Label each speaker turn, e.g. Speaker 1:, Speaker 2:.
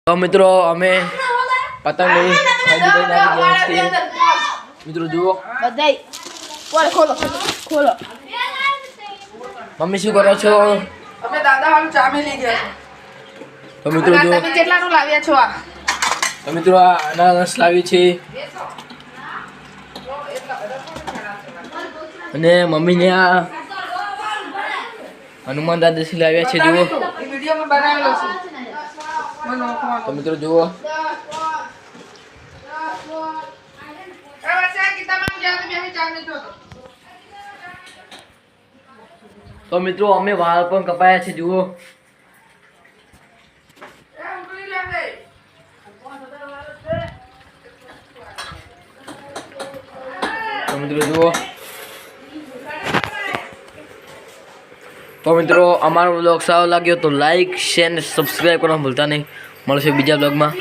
Speaker 1: તો મિત્રો અમે પતંગ લઈ ખરીદી કરીને આવી ગયા છીએ. મિત્રો જુઓ
Speaker 2: બધાય ખોલો ખોલો.
Speaker 1: મમ્મી શું કરો છો?
Speaker 2: અમે દાદા વાળું ચામી લઈ ગયા.
Speaker 1: તો મિત્રો જુઓ
Speaker 2: તમે કેટલાનું લાવ્યા છો? આ
Speaker 1: તો મિત્રો આ અનારસ લાવી છે અને મમ્મીને આ હનુમાન દાદાજી લાવ્યા છે. જુઓ
Speaker 2: વિડિયોમાં બનાવેલો છે.
Speaker 1: તો મિત્રો જુઓ તો મિત્રો અમે વાળ પણ કપાયા છે. જુઓ તો મિત્રો જુઓ તો મિત્રો અમારો બ્લોગ સારો લાગ્યો તો લાઈક શેર અને સબસ્ક્રાઈબ કરવાનું ભૂલતા નહીં. મળશે બીજા બ્લોગમાં.